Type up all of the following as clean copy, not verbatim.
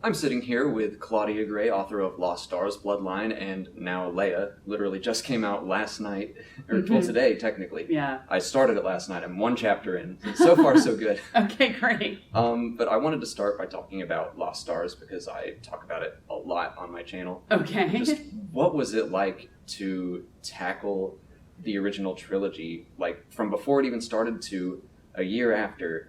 I'm sitting here with Claudia Gray, author of Lost Stars, Bloodline, and now Leia. Literally just came out last night, or well, today, technically. Yeah. I started it last night. I'm one chapter in. So far, so good. Okay, great. But I wanted to start by talking about Lost Stars because I talk about it a lot on my channel. Okay. Just what was it like to tackle the original trilogy, like from before it even started to a year after,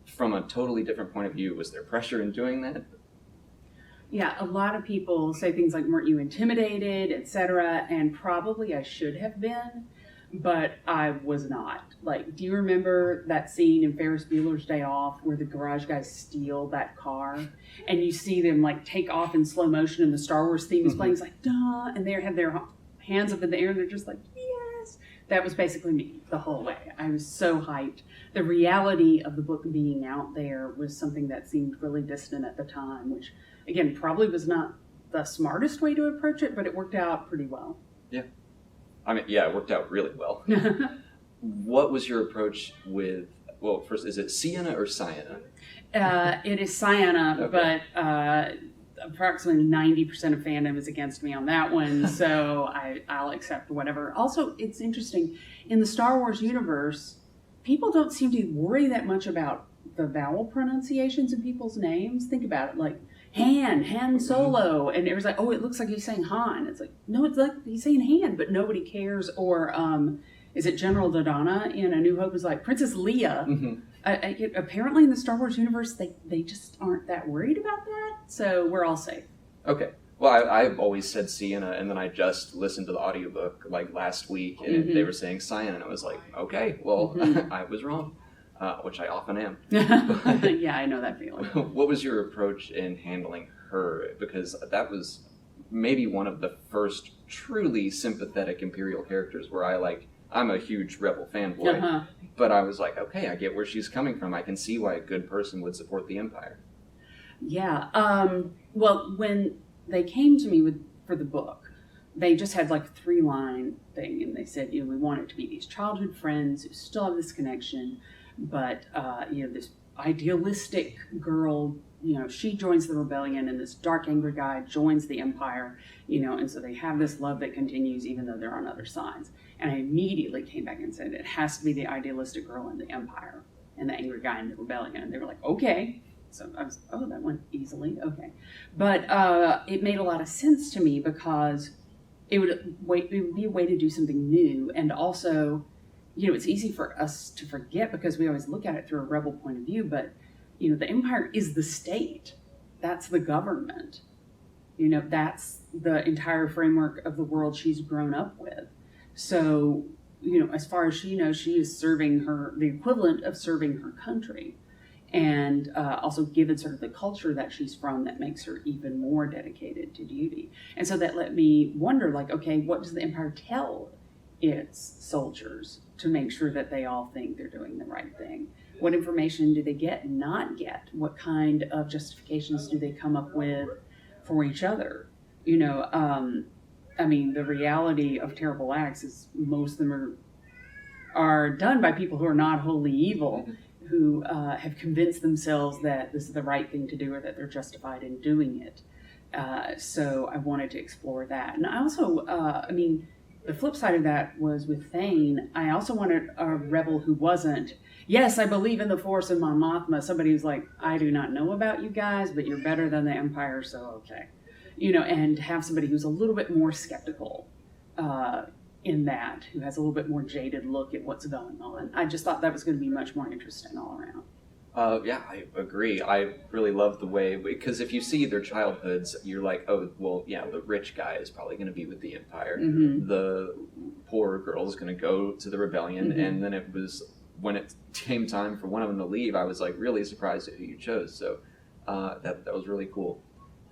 from a totally different point of view? Was there pressure in doing that? Yeah, a lot of people say things like, weren't you intimidated, etc. And probably I should have been, but I was not. Like, do you remember that scene in Ferris Bueller's Day Off where the garage guys steal that car and you see them like take off in slow motion and the Star Wars theme is playing? It's like, duh, and they have their hands up in the air and they're just like, yes. That was basically me the whole way. I was so hyped. The reality of the book being out there was something that seemed really distant at the time, which, again, probably was not the smartest way to approach it, but it worked out pretty well. Yeah. I mean, yeah, it worked out really well. What was your approach with, well, first, is it Sienna or Sienna? It is Sienna, Okay. but approximately 90% of fandom is against me on that one, so I'll accept whatever. Also, it's interesting, in the Star Wars universe, people don't seem to worry that much about the vowel pronunciations of people's names. Think about it, like Han Solo, and it was like, oh, it looks like he's saying Han. It's like, no, it's like he's saying Han, but nobody cares. Or is it General Dodonna in A New Hope is like Princess Leia? Apparently in the Star Wars universe, they just aren't that worried about that, so we're all safe. Okay. Well, I've always said Sienna, and then I just listened to the audiobook like last week, and they were saying Sienna, and I was like, okay, well, I was wrong, which I often am. Yeah, I know that feeling. What was your approach in handling her? Because that was maybe one of the first truly sympathetic Imperial characters where I'm a huge Rebel fanboy, but I was like, okay, I get where she's coming from. I can see why a good person would support the Empire. Yeah. Well, when they came to me for the book, they just had like a 3-line thing, and they said, we want it to be these childhood friends who still have this connection, but this idealistic girl, she joins the rebellion, and this dark, angry guy joins the Empire, and so they have this love that continues even though they're on other sides. And I immediately came back and said, it has to be the idealistic girl in the Empire and the angry guy in the rebellion. And they were like, okay. So I was, that went easily. Okay. But it made a lot of sense to me because it would be a way to do something new. And also, it's easy for us to forget because we always look at it through a rebel point of view. But, the Empire is the state. That's the government. That's the entire framework of the world she's grown up with. So, as far as she knows, she is serving the equivalent of serving her country. And also given sort of the culture that she's from, that makes her even more dedicated to duty. And so that let me wonder, okay, what does the Empire tell its soldiers to make sure that they all think they're doing the right thing? What information do they get and not get? What kind of justifications do they come up with for each other? The reality of terrible acts is most of them are done by people who are not wholly evil, who have convinced themselves that this is the right thing to do or that they're justified in doing it. So I wanted to explore that. And I also, the flip side of that was with Thane, I also wanted a rebel who wasn't, yes, I believe in the Force and Mon Mothma, somebody who's like, I do not know about you guys, but you're better than the Empire, so okay. And have somebody who's a little bit more skeptical in that, who has a little bit more jaded look at what's going on. I just thought that was going to be much more interesting all around. Yeah, I agree. I really love the way, because if you see their childhoods, you're like, oh, well, yeah, the rich guy is probably going to be with the Empire. The poor girl is going to go to the rebellion. And then it was, when it came time for one of them to leave, I was like really surprised at who you chose. So that was really cool.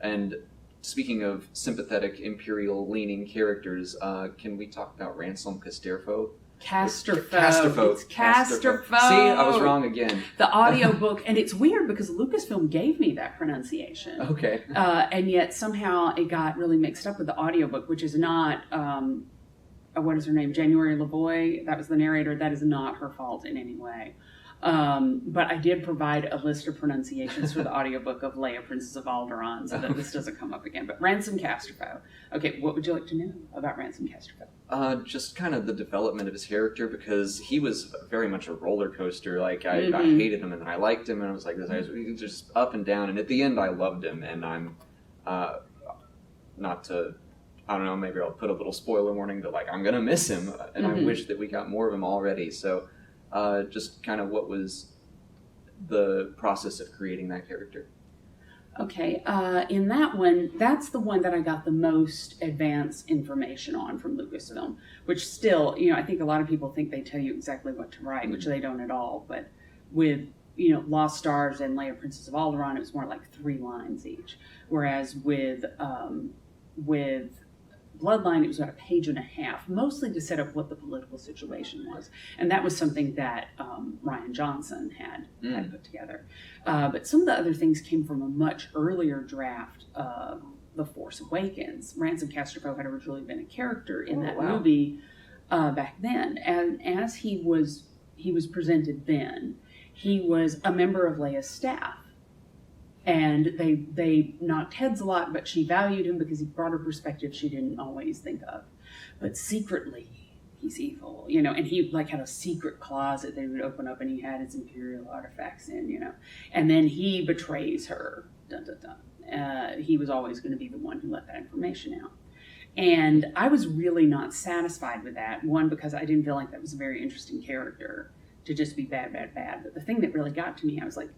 And speaking of sympathetic Imperial-leaning characters, can we talk about Ransom Casterfo? Casterfo. It's Casterfo. See, I was wrong again. The audiobook, and it's weird because Lucasfilm gave me that pronunciation. Okay. And yet somehow it got really mixed up with the audiobook, which is not, what is her name? January Lavoie. That was the narrator. That is not her fault in any way. But I did provide a list of pronunciations for the audiobook of Leia, Princess of Alderaan, so that this doesn't come up again. But Ransom Casterfo. Okay, what would you like to know about Ransom Casterfo? Just kind of the development of his character, because he was very much a roller coaster. Like, I hated him, and then I liked him, and I was like, this was just up and down. And at the end, I loved him, and I'm not to... I don't know, maybe I'll put a little spoiler warning, but, like, I'm going to miss him, and I wish that we got more of him already. So just kind of what was the process of creating that character? Okay, in that one, that's the one that I got the most advanced information on from Lucasfilm, which still, I think a lot of people think they tell you exactly what to write, which they don't at all. But with, Lost Stars and Leia, Princess of Alderaan, it was more like 3 lines each. Whereas with Bloodline, it was about 1.5 pages, mostly to set up what the political situation was. And that was something that Rian Johnson had put together. But some of the other things came from a much earlier draft of The Force Awakens. Ransom Casterfo had originally been a character in that movie back then. And as he was presented then, he was a member of Leia's staff. And they knocked heads a lot, but she valued him because he brought a perspective she didn't always think of. But secretly, he's evil, and he had a secret closet that he would open up, and he had his Imperial artifacts in, And then he betrays her. Dun, dun, dun. He was always going to be the one who let that information out. And I was really not satisfied with that. One, because I didn't feel like that was a very interesting character to just be bad, bad, bad. But the thing that really got to me, I was like,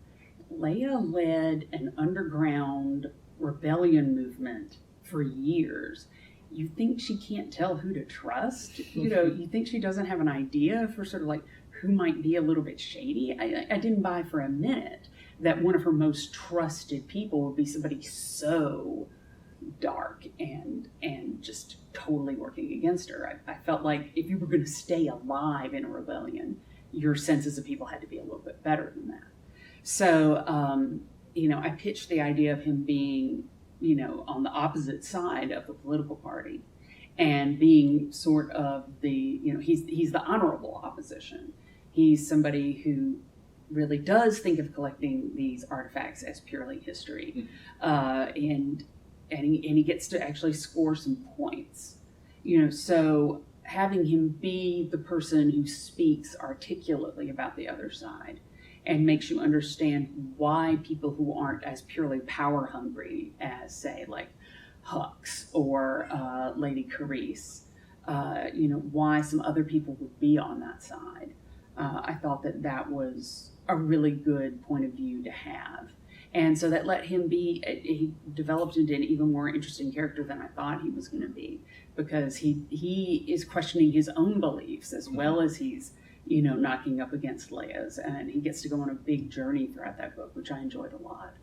Leia led an underground rebellion movement for years. You think she can't tell who to trust? You think she doesn't have an idea for sort of like who might be a little bit shady? I didn't buy for a minute that one of her most trusted people would be somebody so dark and just totally working against her. I felt like if you were going to stay alive in a rebellion, your senses of people had to be a little bit better than that. So, I pitched the idea of him being, on the opposite side of the political party and being sort of the, he's the honorable opposition. He's somebody who really does think of collecting these artifacts as purely history. And he gets to actually score some points, so having him be the person who speaks articulately about the other side and makes you understand why people who aren't as purely power hungry as, say, like Hux or Lady Carice, why some other people would be on that side. I thought that was a really good point of view to have. And so that let him he developed into an even more interesting character than I thought he was going to be, because he is questioning his own beliefs as well as he's knocking up against Leia's, and he gets to go on a big journey throughout that book, which I enjoyed a lot.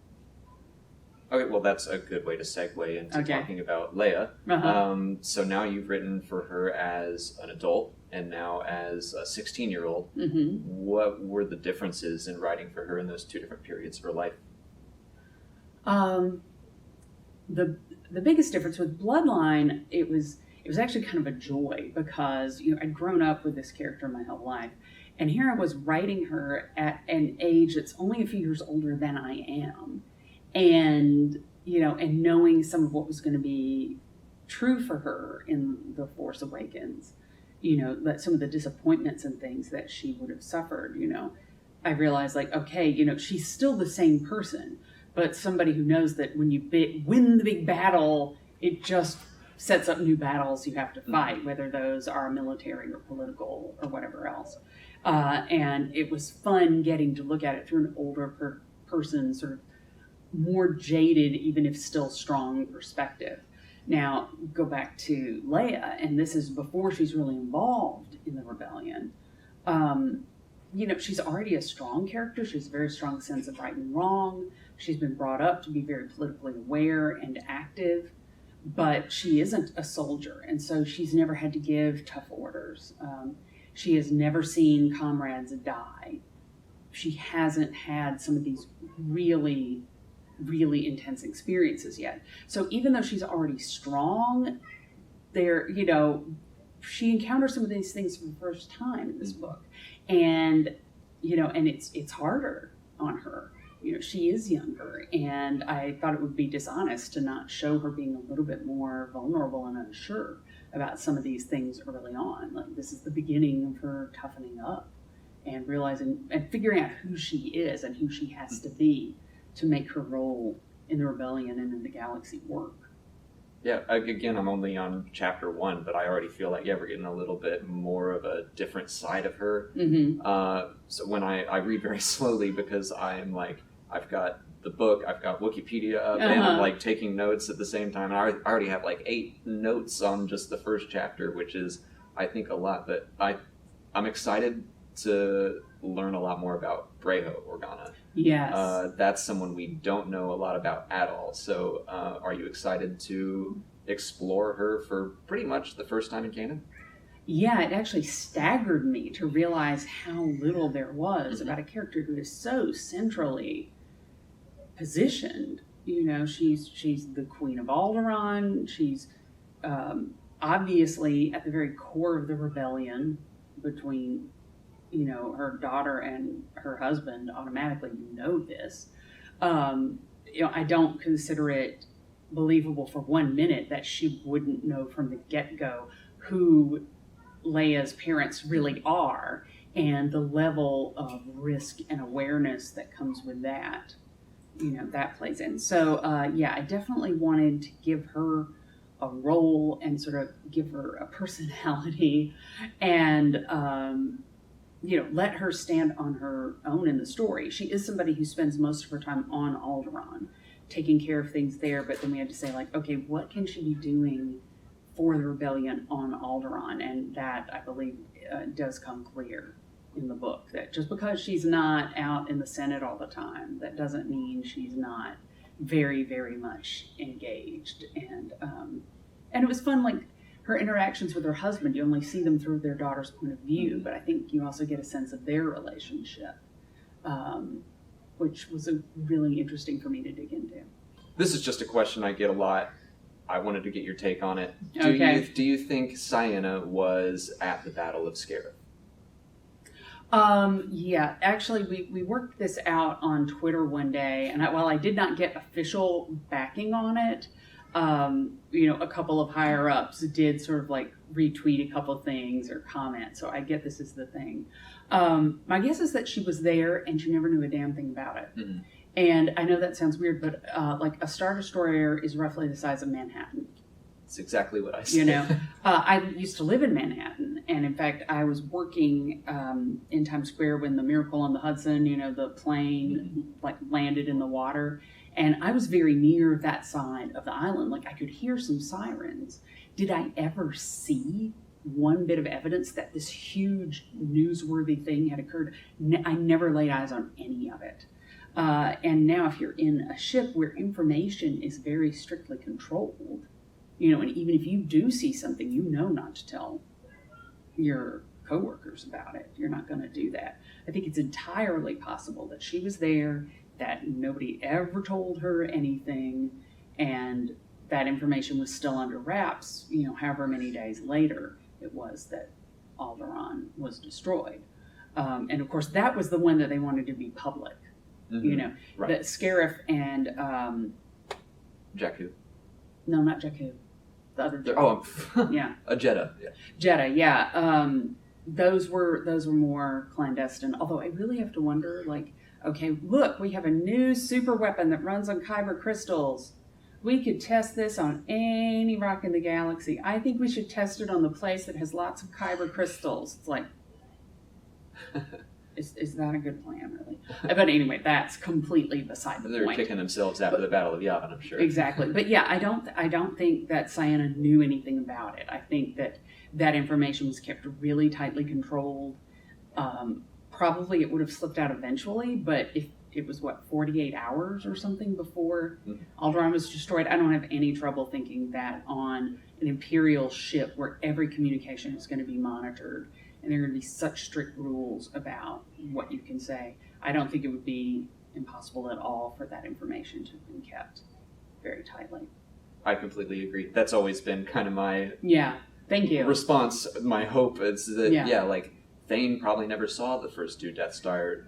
Okay, well, that's a good way to segue into talking about Leia. So now you've written for her as an adult and now as a 16-year-old. What were the differences in writing for her in those 2 different periods of her life? The biggest difference with Bloodline, it was actually kind of a joy, because I'd grown up with this character my whole life, and here I was writing her at an age that's only a few years older than I am, and and knowing some of what was going to be true for her in The Force Awakens, that some of the disappointments and things that she would have suffered, I realized, like, okay, she's still the same person, but somebody who knows that when you win the big battle, it just sets up new battles you have to fight, whether those are military or political or whatever else. And it was fun getting to look at it through an older person, sort of more jaded, even if still strong perspective. Now, go back to Leia, and this is before she's really involved in the rebellion. She's already a strong character. She has a very strong sense of right and wrong. She's been brought up to be very politically aware and active. But she isn't a soldier, and so she's never had to give tough orders. She has never seen comrades die. She hasn't had some of these really, really intense experiences yet. So even though she's already strong, she encounters some of these things for the first time in this book. And and it's harder on her. She is younger, and I thought it would be dishonest to not show her being a little bit more vulnerable and unsure about some of these things early on. Like, this is the beginning of her toughening up and realizing and figuring out who she is and who she has to be to make her role in the rebellion and in the galaxy work. Yeah, again, I'm only on chapter 1, but I already feel like, we're getting a little bit more of a different side of her. So when I read very slowly, because I'm like, I've got the book, I've got Wikipedia up, and I'm like taking notes at the same time. And I already have like 8 notes on just the first chapter, which is, I think, a lot. But I'm excited to learn a lot more about Breha Organa. Yes. That's someone we don't know a lot about at all. So are you excited to explore her for pretty much the first time in canon? Yeah, it actually staggered me to realize how little there was about a character who is so centrally positioned. She's the Queen of Alderaan. She's obviously at the very core of the rebellion between her daughter and her husband. Automatically this. I don't consider it believable for 1 minute that she wouldn't know from the get-go who Leia's parents really are, and the level of risk and awareness that comes with that. That plays in. So I definitely wanted to give her a role and sort of give her a personality, and let her stand on her own in the story. She is somebody who spends most of her time on Alderaan, taking care of things there, but then we had to say, like, okay, what can she be doing for the rebellion on Alderaan? And that, I believe, does come clear in the book, that just because she's not out in the Senate all the time, that doesn't mean she's not very, very much engaged. And it was fun, like, her interactions with her husband, you only see them through their daughter's point of view, but I think you also get a sense of their relationship, which was really interesting for me to dig into. This is just a question I get a lot. I wanted to get your take on it. Do you think Ciena was at the Battle of Scarif? Yeah, actually, we worked this out on Twitter one day, and while I did not get official backing on it, a couple of higher ups did sort of like retweet a couple of things or comment. So I get this is the thing. My guess is that she was there and she never knew a damn thing about it. Mm-hmm. And I know that sounds weird, but like a Star Destroyer is roughly the size of Manhattan. It's exactly what I said. I used to live in Manhattan, and in fact, I was working in Times Square when the Miracle on the Hudson, the plane like landed in the water, and I was very near that side of the island. Like, I could hear some sirens. Did I ever see one bit of evidence that this huge newsworthy thing had occurred? I never laid eyes on any of it. And now, if you're in a ship where information is very strictly controlled, and even if you do see something, not to tell your coworkers about it. You're not going to do that. I think it's entirely possible that she was there, that nobody ever told her anything, and that information was still under wraps, however many days later it was that Alderaan was destroyed. And of course, that was the one that they wanted to be public. Mm-hmm. Right. That Scarif and Jakku. No, not Jakku. The other two. Oh, yeah. A Jeddah. Yeah. Jeddah, yeah. Those were more clandestine. Although I really have to wonder, like, okay, look, we have a new super weapon that runs on kyber crystals. We could test this on any rock in the galaxy. I think we should test it on the place that has lots of kyber crystals. It's like, is that a good plan, really? But anyway, that's completely beside the point. They're kicking themselves after the Battle of Yavin, I'm sure. Exactly. But yeah, I don't think that Ciena knew anything about it. I think that information was kept really tightly controlled. Probably it would have slipped out eventually, but if it was 48 hours or something before Alderaan was destroyed, I don't have any trouble thinking that on an Imperial ship where every communication is going to be monitored and there are going to be such strict rules about what you can say, I don't think it would be impossible at all for that information to have been kept very tightly. I completely agree. That's always been kind of my thank you response. My hope is that like Thane probably never saw the first two Death Star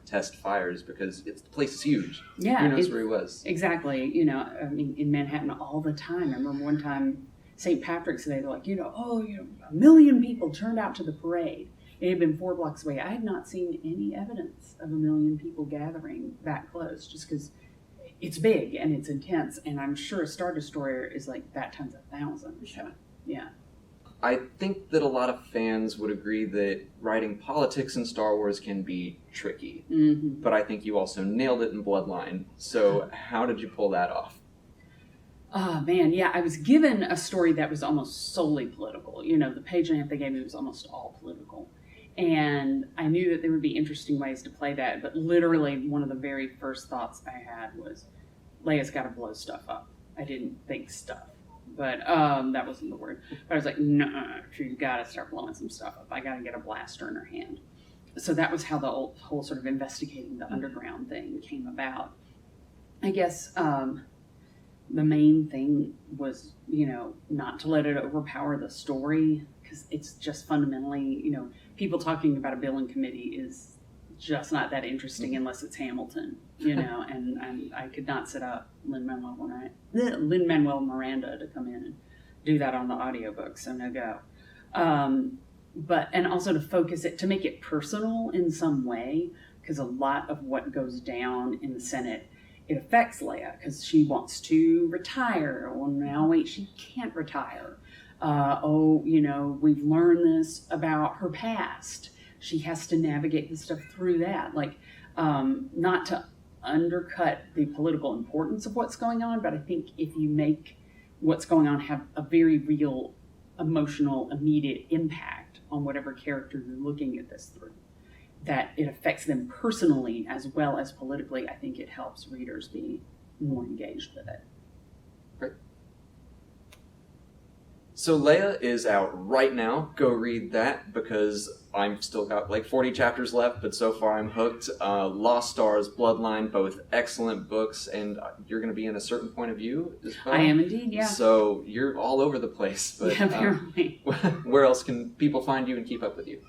test fires because the place is huge. Yeah, who knows where he was? Exactly. You know, I mean, in Manhattan all the time. I remember one time St. Patrick's Day, they're like, 1 million people turned out to the parade. It had been 4 blocks away. I had not seen any evidence of 1 million people gathering that close, just because it's big and it's intense, and I'm sure a Star Destroyer is like that times 1,000. So, yeah. I think that a lot of fans would agree that writing politics in Star Wars can be tricky, but I think you also nailed it in Bloodline. So how did you pull that off? Oh, man, yeah, I was given a story that was almost solely political. The page and a half they gave me was almost all political. And I knew that there would be interesting ways to play that, but literally one of the very first thoughts I had was, Leia's got to blow stuff up. I didn't think stuff, but that wasn't the word. But I was like, no, she's got to start blowing some stuff up. I got to get a blaster in her hand. So that was how the whole sort of investigating the underground thing came about. I guess the main thing was, not to let it overpower the story, because it's just fundamentally, people talking about a billing committee is just not that interesting unless it's Hamilton, and I could not set up Lin-Manuel Miranda to come in and do that on the audiobook, so no go. And also to focus it, to make it personal in some way, because a lot of what goes down in the Senate, it affects Leia, because she wants to retire. Well, now wait, she can't retire. We've learned this about her past. She has to navigate the stuff through that. Not to undercut the political importance of what's going on, but I think if you make what's going on have a very real, emotional, immediate impact on whatever character you're looking at this through, that it affects them personally as well as politically, I think it helps readers be more engaged with it. Great. So Leia is out right now. Go read that, because I'm still got 40 chapters left, but so far I'm hooked. Lost Stars, Bloodline, both excellent books, and you're going to be in A Certain Point of View as well. I am indeed, yeah. So you're all over the place. But, yeah, apparently. Where else can people find you and keep up with you?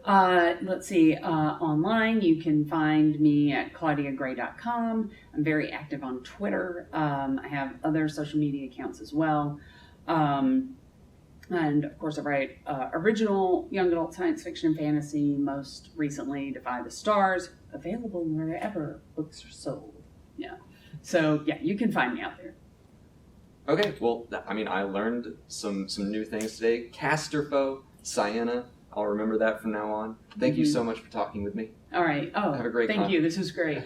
Let's see, online you can find me at claudiagray.com. I'm very active on Twitter. I have other social media accounts as well. And of course I write original young adult science fiction and fantasy, most recently Defy the Stars, available wherever books are sold. Yeah. So yeah, you can find me out there. Okay, well, I learned some new things today. Casterfo, Sienna, I'll remember that from now on. Thank you so much for talking with me. All right. Oh, have a great thank you. This was great.